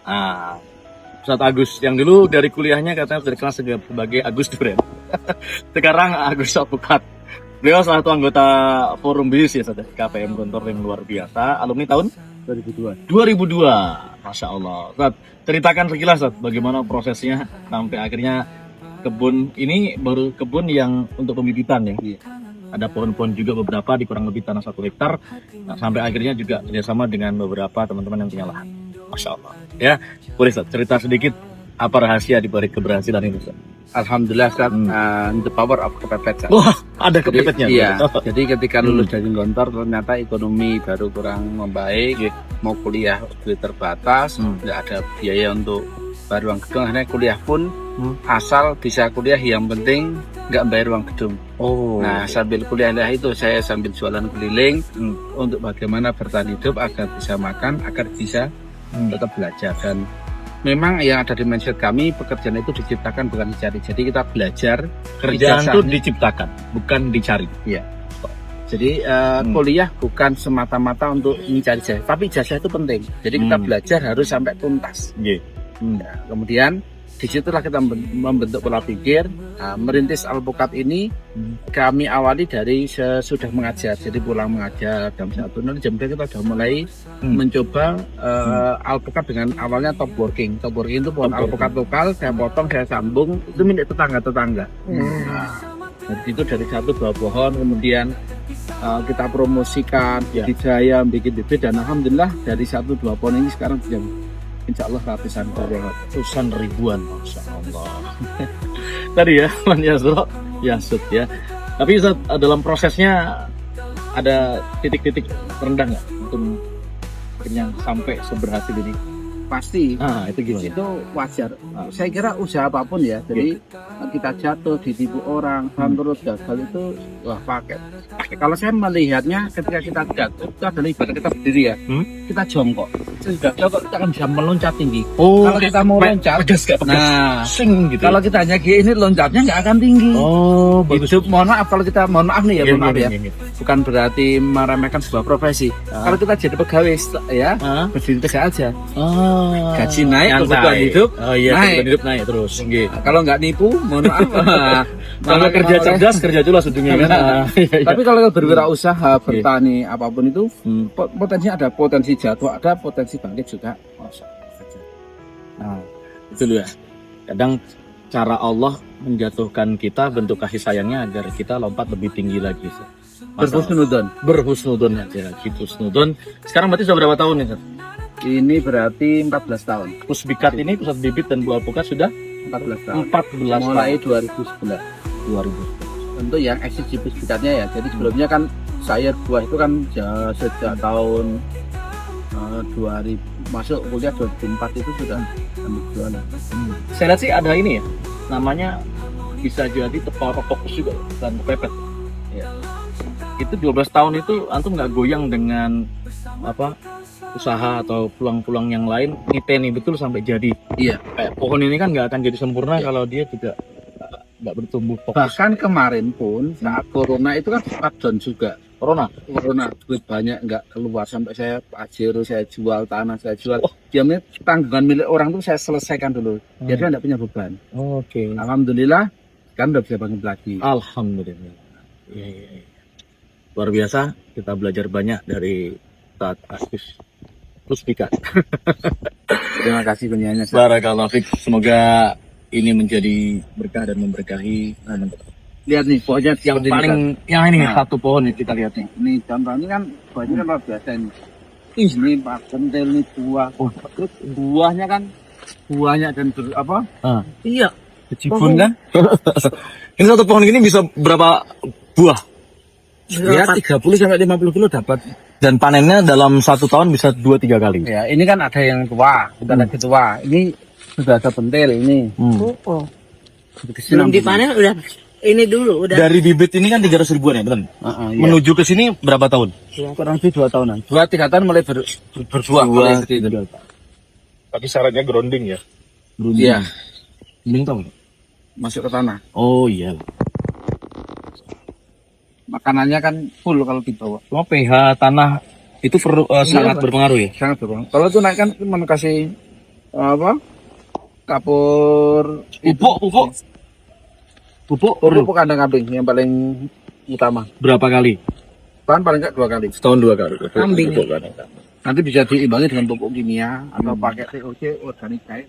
Nah, Ustadz Agus yang dulu dari kuliahnya katanya terkenal sebagai Agus Duren. Sekarang Agus Alpukat. Beliau salah satu anggota forum bisnis ya, KPM Gontor yang luar biasa. Alumni tahun 2002. Masya Allah. Ustadz, ceritakan sekilas Ustadz, bagaimana prosesnya sampai akhirnya kebun ini baru kebun yang untuk pembibitan ya. Ada pohon-pohon juga beberapa di kurang lebih tanah 1 hektar. Nah, sampai akhirnya juga kerjasama dengan beberapa teman-teman yang punya lahan. Masya Allah. Ya, boleh Ustadz, cerita sedikit apa rahasia di balik keberhasilan ini Ustadz? Alhamdulillah Ustaz, the power of kepepet. Wah, ada kepepetnya. Iya. Jadi ketika lulus dari Gontor ternyata ekonomi baru kurang membaik, mau kuliah duit terbatas, nggak ada biaya untuk bayar uang gedung. Akhirnya kuliah pun asal bisa kuliah, yang penting nggak bayar uang gedung. Nah, sambil kuliah itu saya sambil jualan keliling untuk bagaimana bertahan hidup agar bisa makan, agar bisa tetap belajar. Dan memang yang ada di mindset kami, pekerjaan itu diciptakan bukan dicari. Jadi kita belajar, Kerjaan itu diciptakan, bukan dicari. Iya. Jadi kuliah bukan semata-mata untuk mencari ijazah, tapi ijazah itu penting. Jadi kita belajar harus sampai tuntas. Nah, kemudian disitulah kita membentuk pola pikir. Merintis Alpukat ini kami awali dari sesudah mengajar. Jadi pulang mengajar jam 1, nanti jam 2 kita sudah mulai mencoba alpukat dengan awalnya top working. Top working itu pohon alpukat lokal, saya potong, saya sambung, itu milik tetangga-tetangga. Nah, jadi itu dari 1-2 pohon, kemudian kita promosikan, budidaya, bikin bibit, dan alhamdulillah dari 1-2 pohon ini sekarang sudah insya Allah ratusan ribuan, Masya Allah. Tadi ya, Man Yasro, Yasud ya. Tapi Ustaz, dalam prosesnya ada titik-titik terendah nggak untuk yang sampai seberhasil ini? Pasti. Itu gimana? Itu wajar. Saya kira usaha apapun ya. Jadi kita jatuh, ditipu orang, terus gagal itu wah paket. Kalau saya melihatnya ketika kita jatuh itu adalah ibarat kita berdiri ya. Kita jongkok. Sudah jongkok kita akan bisa meloncat tinggi. Kalau kita mau loncat, sing gitu. Kalau kita hanya gini loncatnya nggak akan tinggi. Gitu. Mohon maaf kalau kita mohon maaf nih ya, mohon maaf ya. Bukan berarti meremehkan sebuah profesi. Kalau kita jadi pegawai ya, berdiri tegak aja. Gaji naik, kebutuhan hidup naik terus. Kalau nggak nipu, mohon maaf. Kalau kerja cerdas, kerja jelas ujungnya kan. Tapi kalau berwirausaha, bertani, apapun itu, potensinya ada, potensi jatuh ada, potensi bangkit juga. Nah, itu dia. Kadang cara Allah menjatuhkan kita, bentuk kasih sayangnya agar kita lompat lebih tinggi lagi. Berhusnudon aja, husnudon. Sekarang berarti sudah berapa tahun nih? Ini berarti 14 tahun. Pusbikat ini, pusat bibit dan buah alpukat sudah 14 tahun. 14 mulai 2011. Untuk yang eksisi pusbikatnya ya. Jadi sebelumnya kan saya buah itu kan sejak tahun 2000 masuk kuliah 2004 itu sudah ambil jualan. Saya lihat sih ada ini ya, namanya bisa jadi tepal fokus juga dan pepet. Ya. Itu 12 tahun itu antum nggak goyang dengan apa? Usaha atau pulang-pulang yang lain, niteni betul sampai jadi. Iya. Kayak pohon ini kan nggak akan jadi sempurna kalau dia juga nggak bertumbuh fokus. Bahkan kemarin pun saat corona itu kan lockdown juga. Corona duit banyak nggak keluar, sampai saya pajero, saya jual tanah, saya jual. Diamnya tanggungan milik orang tuh saya selesaikan dulu. Jadi nggak punya beban. Alhamdulillah kan udah bisa bangkit lagi. Alhamdulillah. Iya. Luar biasa, kita belajar banyak dari Ustadz Agus Pusbikat. Terima kasih penyanyi. Barakallahu fiik. Semoga ini menjadi berkah dan memberkahi. Lihat nih pohonnya Yang paling yang ini satu pohon nih kita lihat nih. Ini contohnya kan pohonnya kan luar biasa ini. Ini Pak Kentel ini buah. Terus buahnya kan buahnya dan Iya. Kecibun kan? Ini satu pohon ini bisa berapa buah? Ya 30-50 kilo dapat. Dan panennya dalam 1 tahun bisa 2-3 kali. Ya, ini kan ada yang tua, kita lagi tua. Ini sudah ada pentil ini. Belum dipanen udah ini dulu udah. Dari bibit ini kan 300 ribuan ya, betul? Iya. Menuju ke sini berapa tahun? Kurang lebih 2 tahunan. 2-3 tahun mulai berbuah. Tapi syaratnya grounding ya? Iya. Grounding tahu? Masuk ke tanah. Oh iya. Makanannya kan full kalau dibawa. pH tanah itu sangat berpengaruh ya? Sangat berpengaruh. Kalau itu naik kan kasih apa? Kapur pupuk kandang kambing yang paling utama. Berapa kali? Kan paling enggak 2 kali. Setahun 2 kali. Kambing. Pupuk kandang kambing. Nanti bisa diimbangi dengan pupuk kimia atau pakai TOC organik kayak